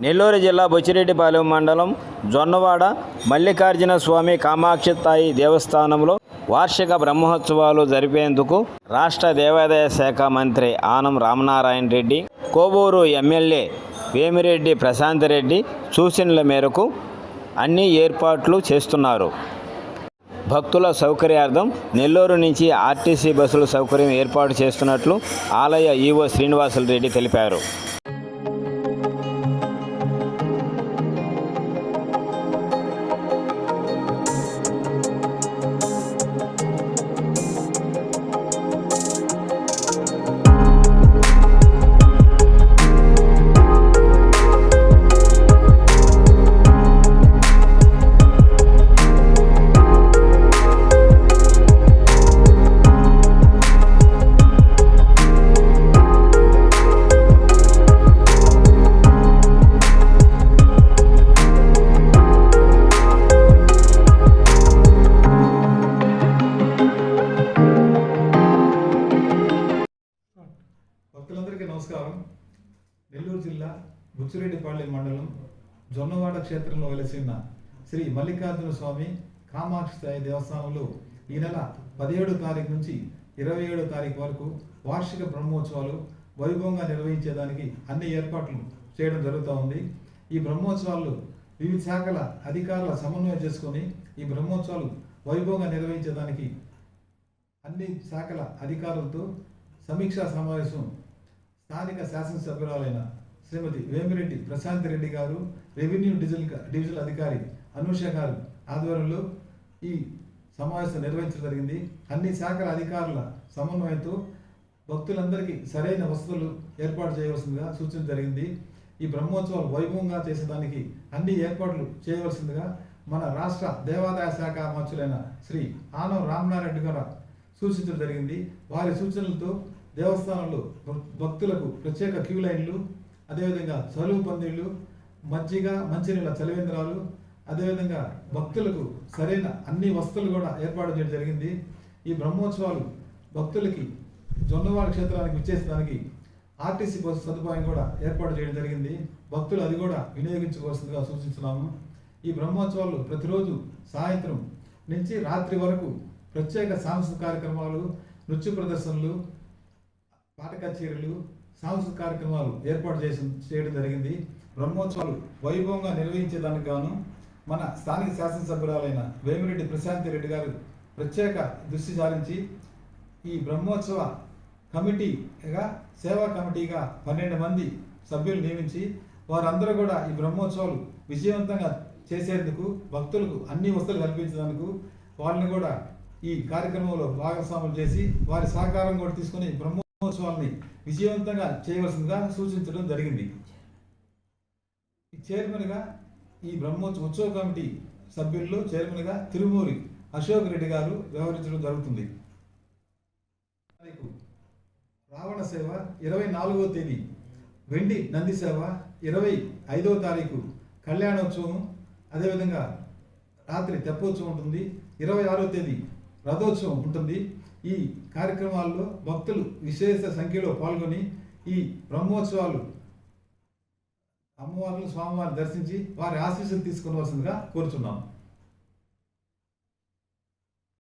నెల్లూరు జిల్లా బుచ్చిరెడ్డిపాలెం మండలం జొన్నవాడ మల్లికార్జున స్వామి కామాక్షితాయి దేవస్థానంలో వార్షిక బ్రహ్మోత్సవాలు జరిపేందుకు రాష్ట్ర దేవాదాయ శాఖ మంత్రి ఆనం రామనారాయణ రెడ్డి, కోవూరు ఎమ్మెల్యే వేమిరెడ్డి ప్రశాంత్ రెడ్డి సూచనల మేరకు అన్ని ఏర్పాట్లు చేస్తున్నారు. భక్తుల సౌకర్యార్థం నెల్లూరు నుంచి ఆర్టీసీ బస్సుల సౌకర్యం ఏర్పాటు చేస్తున్నట్లు ఆలయ ఈవో శ్రీనివాసులు రెడ్డి తెలిపారు. భక్తులందరికీ నమస్కారం. నెల్లూరు జిల్లా బుచ్చిరెడ్డిపాలెం మండలం జొన్నవాడ క్షేత్రంలో వెలసిన శ్రీ మల్లికార్జున స్వామి కామాక్షితాయి దేవస్థానంలో ఈ నెల 17వ తారీఖు నుంచి 27వ తారీఖు వరకు వార్షిక బ్రహ్మోత్సవాలు వైభవంగా నిర్వహించేదానికి అన్ని ఏర్పాట్లు చేయడం జరుగుతూ ఉంది. ఈ బ్రహ్మోత్సవాలు వివిధ శాఖల అధికారుల సమన్వయం చేసుకొని ఈ బ్రహ్మోత్సవాలు వైభవంగా నిర్వహించేదానికి అన్ని శాఖల అధికారులతో సమీక్షా సమావేశం స్థానిక శాసనసభ్యురాలైన శ్రీమతి వేమిరెడ్డి ప్రశాంత్ రెడ్డి గారు, రెవెన్యూ డివిజనల్ అధికారి అనూష గారు ఆధ్వర్యంలో ఈ సమావేశం నిర్వహించడం జరిగింది. అన్ని శాఖల అధికారుల సమన్వయంతో భక్తులందరికీ సరైన వసతులు ఏర్పాటు చేయవలసిందిగా సూచన జరిగింది. ఈ బ్రహ్మోత్సవాలు వైభవంగా చేసేదానికి అన్ని ఏర్పాట్లు చేయవలసిందిగా మన రాష్ట్ర దేవాదాయ శాఖ మంత్రులైన శ్రీ ఆనం రామనారాయణ రెడ్డి గారు సూచించడం జరిగింది. వారి సూచనలతో దేవస్థానంలో భక్తులకు ప్రత్యేక క్యూ లైన్లు, అదేవిధంగా చలువు పందిళ్ళు, మజ్జిగ మంచినీళ్ళ చలివేంద్రాలు, అదేవిధంగా భక్తులకు సరైన అన్ని వసతులు కూడా ఏర్పాటు చేయడం జరిగింది. ఈ బ్రహ్మోత్సవాలు భక్తులకి జొన్నవాడ క్షేత్రానికి విచ్చేసడానికి ఆర్టీసీ బస్సు సదుపాయం కూడా ఏర్పాటు చేయడం జరిగింది. భక్తులు అది కూడా వినియోగించుకోవాల్సిందిగా సూచిస్తున్నాము. ఈ బ్రహ్మోత్సవాలు ప్రతిరోజు సాయంత్రం నుంచి రాత్రి వరకు ప్రత్యేక సాంస్కృతిక కార్యక్రమాలు, నృత్య ప్రదర్శనలు, పాట కచేరీలు, సాంస్కృతిక కార్యక్రమాలు ఏర్పాటు చేయడం జరిగింది. బ్రహ్మోత్సవాలు వైభవంగా నిర్వహించేదానికి గాను మన స్థానిక శాసనసభ్యురాలైన వేమిరెడ్డి ప్రశాంత్ రెడ్డి గారు ప్రత్యేక దృష్టి సారించి ఈ బ్రహ్మోత్సవ కమిటీగా సేవా కమిటీగా 12 మంది సభ్యులు నియమించి వారందరూ కూడా ఈ బ్రహ్మోత్సవాలు విజయవంతంగా చేసేందుకు, భక్తులకు అన్ని వసతులు కల్పించేందుకు వాళ్ళని కూడా ఈ కార్యక్రమంలో భాగస్వాములు చేసి వారి సహకారం కూడా తీసుకుని బ్రహ్మోత్సవాల్ని విజయవంతంగా చేయవలసిందిగా సూచించడం జరిగింది. ఈ చైర్మన్గా ఈ బ్రహ్మోత్సవ ఉత్సవ కమిటీ సభ్యుల్లో చైర్మన్గా తిరుమూరి అశోక్ రెడ్డి గారు వ్యవహరించడం జరుగుతుంది. రావణ సేవ 24వ తేదీ, వెండి నంది సేవ 25వ తారీఖు కళ్యాణోత్సవం, అదేవిధంగా రాత్రి తెప్పోత్సవం ఉంటుంది. 26వ తేదీ రథోత్సవం ఉంటుంది. ఈ కార్యక్రమాల్లో భక్తులు విశేష సంఖ్యలో పాల్గొని ఈ బ్రహ్మోత్సవాలు అమ్మవార్లు, స్వామివారిని దర్శించి వారి ఆశీస్సులు తీసుకోవాల్సిందిగా కోరుచున్నాం.